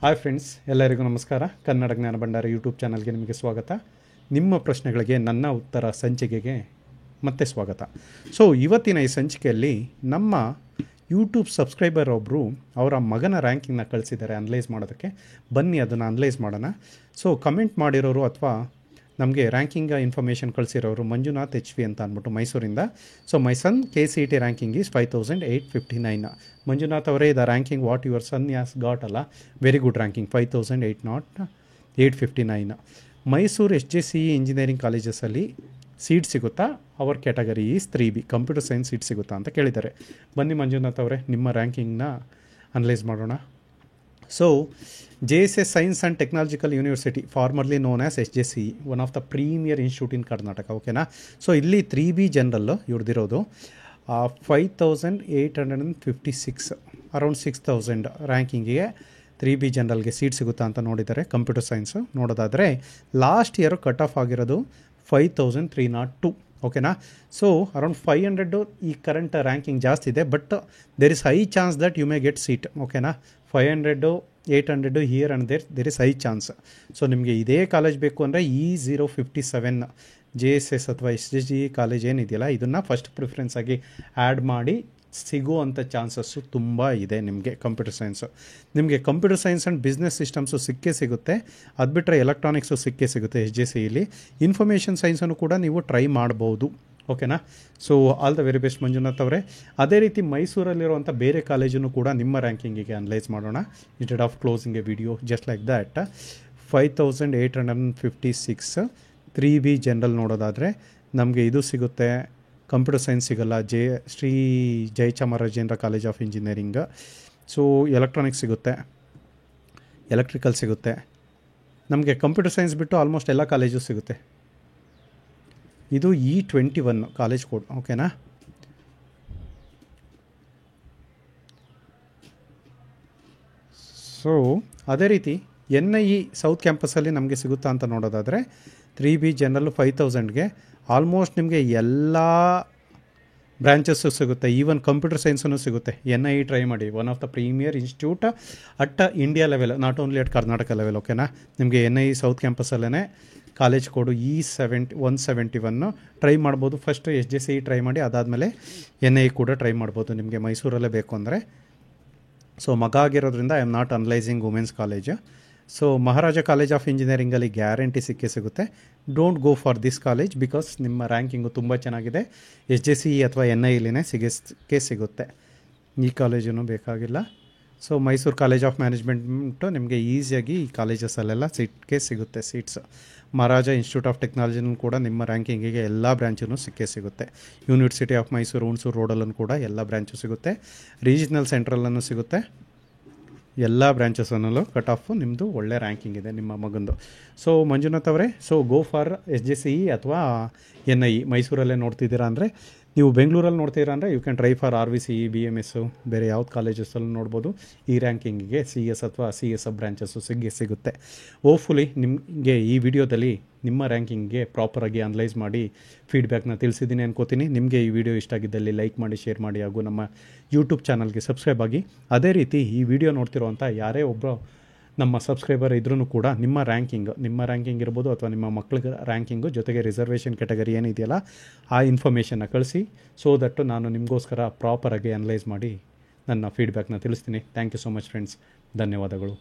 Hi friends, ಎಲ್ಲರಿಗೂ ನಮಸ್ಕಾರ. ಕನ್ನಡ ಜ್ಞಾನ ಭಂಡಾರ ಯೂಟ್ಯೂಬ್ ಚಾನಲ್ಗೆ ನಿಮಗೆ ಸ್ವಾಗತ. ನಿಮ್ಮ ಪ್ರಶ್ನೆಗಳಿಗೆ ನನ್ನ ಉತ್ತರ ಸಂಚಿಕೆಗೆ ಮತ್ತೆ ಸ್ವಾಗತ. ಸೊ ಇವತ್ತಿನ ಈ ಸಂಚಿಕೆಯಲ್ಲಿ ನಮ್ಮ ಯೂಟ್ಯೂಬ್ ಸಬ್ಸ್ಕ್ರೈಬರ್ ಒಬ್ಬರು ಅವರ ಮಗನ ರ್ಯಾಂಕಿಂಗ್ನ ಕಳಿಸಿದ್ದಾರೆ ಅನಲೈಸ್ ಮಾಡೋದಕ್ಕೆ. ಬನ್ನಿ ಅದನ್ನು ಅನಲೈಸ್ ಮಾಡೋಣ. ಸೊ ಕಮೆಂಟ್ ಮಾಡಿರೋರು ಅಥವಾ ನಮಗೆ ರ್ಯಾಂಕಿಂಗ್ ಇನ್ಫಾರ್ಮೇಷನ್ ಕಳಿಸಿರೋರು ಮಂಜುನಾಥ್ HV ಅಂತ ಅಂದ್ಬಿಟ್ಟು ಮೈಸೂರಿಂದ. So my son KCET ranking is 5859. Manjunath ಅವರೇ, the ranking what your son has got ಅಲ್ಲ, very good ranking 5859. Mysore SJCE engineering ಕಾಲೇಜಸಲ್ಲಿ ಸೀಟ್ ಸಿಗುತ್ತಾ? Our category is 3B, computer science seat ಸಿಗುತ್ತಾ ಅಂತ ಕೇಳಿದ್ದಾರೆ. ಬನ್ನಿ ಮಂಜುನಾಥ್ ಅವರೇ, ನಿಮ್ಮ ರ್ಯಾಂಕಿಂಗ್ನ ಅನಲೈಸ್ ಮಾಡೋಣ. So JSS Science and Technological University, formerly known as SJCE, one of the premier institute in Karnataka, ಓಕೆನಾ. ಸೊ ಇಲ್ಲಿ 3B ಜನರಲ್ಲು ಇವ್ರದಿರೋದು 5856, ಅರೌಂಡ್ 6000 ರ್ಯಾಂಕಿಂಗಿಗೆ 3B ಜನರಲ್ಗೆ ಸೀಟ್ ಸಿಗುತ್ತಾ ಅಂತ ನೋಡಿದ್ದಾರೆ. ಕಂಪ್ಯೂಟರ್ ಸೈನ್ಸು ನೋಡೋದಾದರೆ ಲಾಸ್ಟ್ ಇಯರು ಕಟ್ ಆಫ್ ಆಗಿರೋದು 5302, ಓಕೆನಾ. ಸೊ ಅರೌಂಡ್ 500 ಈ ಕರೆಂಟ್ ರ್ಯಾಂಕಿಂಗ್ ಜಾಸ್ತಿ ಇದೆ, but there is high chance that you may get seat, ಓಕೆನಾ. 500 800 here and there is high chance. So ನಿಮಗೆ ಇದೇ ಕಾಲೇಜ್ ಬೇಕು ಅಂದರೆ E057 JSS ಅಥವಾ SJCE ಕಾಲೇಜ್ ಏನಿದೆಯಲ್ಲ, ಇದನ್ನು ಫಸ್ಟ್ ಪ್ರಿಫರೆನ್ಸ್ ಆಗಿ ಆ್ಯಡ್ ಮಾಡಿ ಸಿಗುವಂಥ ಚಾನ್ಸಸ್ಸು ತುಂಬ ಇದೆ ನಿಮಗೆ. ಕಂಪ್ಯೂಟರ್ ಸೈನ್ಸು ನಿಮಗೆ computer science and business systems ಸಿಕ್ಕೇ ಸಿಗುತ್ತೆ. ಅದು ಬಿಟ್ಟರೆ ಎಲೆಕ್ಟ್ರಾನಿಕ್ಸು ಸಿಕ್ಕೇ ಸಿಗುತ್ತೆ SJCEಲಿ. ಇನ್ಫಾರ್ಮೇಷನ್ ಸೈನ್ಸನ್ನು ಕೂಡ ನೀವು ಟ್ರೈ ಮಾಡ್ಬೋದು, ಓಕೆನಾ. So all the very best Manjunath ಅವರೇ. ಅದೇ ರೀತಿ ಮೈಸೂರಲ್ಲಿರುವಂಥ ಬೇರೆ ಕಾಲೇಜನ್ನು ಕೂಡ ನಿಮ್ಮ ರ್ಯಾಂಕಿಂಗಿಗೆ ಅನಲೈಸ್ ಮಾಡೋಣ. Instead of closing A video just like that. 5856 3B general ನೋಡೋದಾದರೆ ನಮಗೆ ಇದು ಸಿಗುತ್ತೆ. ಕಂಪ್ಯೂಟರ್ ಸೈನ್ಸ್ ಸಿಗಲ್ಲ, Shri Jayachamarajendra college of engineering. So electronics ಸಿಗುತ್ತೆ, ಎಲೆಕ್ಟ್ರಿಕಲ್ ಸಿಗುತ್ತೆ. ನಮಗೆ ಕಂಪ್ಯೂಟರ್ ಸೈನ್ಸ್ ಬಿಟ್ಟು ಆಲ್ಮೋಸ್ಟ್ ಎಲ್ಲ ಕಾಲೇಜು ಸಿಗುತ್ತೆ. ಇದು E21 ಕಾಲೇಜ್ ಕೋಡ್, ಓಕೆನಾ. ಸೊ ಅದೇ ರೀತಿ NIE ಸೌತ್ ಕ್ಯಾಂಪಸಲ್ಲಿ ನಮಗೆ ಸಿಗುತ್ತಾ ಅಂತ ನೋಡೋದಾದರೆ 3B ಜನರಲ್ 5000ಗೆ ಆಲ್ಮೋಸ್ಟ್ ನಿಮಗೆ ಎಲ್ಲ ಬ್ರ್ಯಾಂಚಸ್ಸು ಸಿಗುತ್ತೆ. ಈವನ್ ಕಂಪ್ಯೂಟರ್ ಸೈನ್ಸನ್ನು ಸಿಗುತ್ತೆ. NIE ಟ್ರೈ ಮಾಡಿ, one of the premier institute at India level, not only at Karnataka level, ಓಕೆನಾ. ನಿಮಗೆ NIE ಸೌತ್ ಕ್ಯಾಂಪಸಲ್ಲೇ ಕಾಲೇಜ್ ಕೋಡು E171 ಟ್ರೈ ಮಾಡ್ಬೋದು. ಫಸ್ಟು SJCE ಟ್ರೈ ಮಾಡಿ, ಅದಾದಮೇಲೆ NIE ಕೂಡ ಟ್ರೈ ಮಾಡ್ಬೋದು ನಿಮಗೆ ಮೈಸೂರಲ್ಲೇ ಬೇಕು ಅಂದರೆ. ಸೊ ಮಗ ಆಗಿರೋದ್ರಿಂದ I am not analysing women's college. So Maharaja college of ಇಂಜಿನಿಯರಿಂಗಲ್ಲಿ ಗ್ಯಾರಂಟಿ ಸಿಕ್ಕೇ ಸಿಗುತ್ತೆ. Don't go for this college because ನಿಮ್ಮ ರ್ಯಾಂಕಿಂಗು ತುಂಬ ಚೆನ್ನಾಗಿದೆ. SJCE ಅಥವಾ NIEಲಿನೇ ಸಿಕ್ಕೇ ಸಿಗುತ್ತೆ. ಈ ಕಾಲೇಜೂ ಬೇಕಾಗಿಲ್ಲ. So Mysuru college of management ನಿಮಗೆ ಈಸಿಯಾಗಿ ಈ ಕಾಲೇಜಸಲ್ಲೆಲ್ಲ ಸಿಕ್ಕೇ ಸಿಗುತ್ತೆ ಸೀಟ್ಸ್. ಮಹಾರಾಜ ಇನ್ಸ್ಟಿಟ್ಯೂಟ್ ಆಫ್ ಟೆಕ್ನಾಲಜಿನೂ ಕೂಡ ನಿಮ್ಮ ರ್ಯಾಂಕಿಂಗಿಗೆ ಎಲ್ಲ ಬ್ರ್ಯಾಂಚೂ ಸಿಕ್ಕೇ ಸಿಗುತ್ತೆ. ಯೂನಿವರ್ಸಿಟಿ ಆಫ್ ಮೈಸೂರು ಹುಣಸೂರು ರೋಡಲ್ಲೂ ಕೂಡ ಎಲ್ಲ ಬ್ರ್ಯಾಂಚು ಸಿಗುತ್ತೆ. ರೀಜನಲ್ ಸೆಂಟ್ರಲ್ಲೂ ಸಿಗುತ್ತೆ. ಎಲ್ಲ ಬ್ರ್ಯಾಂಚಸ್ಸನ್ನಲ್ಲೂ ಕಟ್ ಆಫು ನಿಮ್ಮದು ಒಳ್ಳೆ ರ್ಯಾಂಕಿಂಗ್ ಇದೆ ನಿಮ್ಮ ಮಗಂದು. ಸೊ ಮಂಜುನಾಥ್ ಅವರೇ, ಸೊ ಗೋ ಫಾರ್ SJCE ಅಥವಾ NIE. ಮೈಸೂರಲ್ಲೇ ನೋಡ್ತಿದ್ದೀರಾ ಅಂದರೆ, ನೀವು ಬೆಂಗಳೂರಲ್ಲಿ ನೋಡ್ತೀರಾ ಅಂದರೆ you can try for RVCE, BMS, ಬೇರೆ ಯಾವ್ದು ಕಾಲೇಜಸ್ಸಲ್ಲೂ ನೋಡ್ಬೋದು. ಈ ರ್ಯಾಂಕಿಂಗಿಗೆ CS ಅಥವಾ CS ಬ್ರ್ಯಾಂಚಸ್ಸು ಸಿಗುತ್ತೆ. ಹೋಪ್ಫುಲಿ ನಿಮಗೆ ಈ ವಿಡಿಯೋದಲ್ಲಿ ನಿಮ್ಮ ರ್ಯಾಂಕಿಂಗ್ಗೆ ಪ್ರಾಪರಾಗಿ ಅನಲೈಸ್ ಮಾಡಿ ಫೀಡ್ಬ್ಯಾಕ್ನ ತಿಳಿಸಿದ್ದೀನಿ ಅನ್ಕೋತೀನಿ. ನಿಮಗೆ ಈ ವಿಡಿಯೋ ಇಷ್ಟ ಆಗಿದ್ದಲ್ಲಿ ಲೈಕ್ ಮಾಡಿ, ಶೇರ್ ಮಾಡಿ, ಹಾಗೂ ನಮ್ಮ ಯೂಟ್ಯೂಬ್ ಚಾನಲ್ಗೆ ಸಬ್ಸ್ಕ್ರೈಬ್ ಆಗಿ. ಅದೇ ರೀತಿ ಈ ವಿಡಿಯೋ ನೋಡ್ತಿರೋವಂಥ ಯಾರೇ ಒಬ್ಬರು ನಮ್ಮ ಸಬ್ಸ್ಕ್ರೈಬರ್ ಇದ್ರೂ ಕೂಡ ನಿಮ್ಮ ರ್ಯಾಂಕಿಂಗ್ ಇರ್ಬೋದು ಅಥವಾ ನಿಮ್ಮ ಮಕ್ಕಳಿಗೆ ರ್ಯಾಂಕಿಂಗು ಜೊತೆಗೆ ರಿಸರ್ವೇಷನ್ ಕ್ಯಾಟಗರಿ ಏನಿದೆಯಲ್ಲ ಆ ಇನ್ಫಾರ್ಮೇಷನ್ನ ಕಳಿಸಿ. ಸೊ ದಟ್ಟು ನಾನು ನಿಮಗೋಸ್ಕರ ಪ್ರಾಪರಾಗಿ ಅನಲೈಸ್ ಮಾಡಿ ನನ್ನ ಫೀಡ್ಬ್ಯಾಕ್ನ ತಿಳಿಸ್ತೀನಿ. Thank you so much friends, ಧನ್ಯವಾದಗಳು.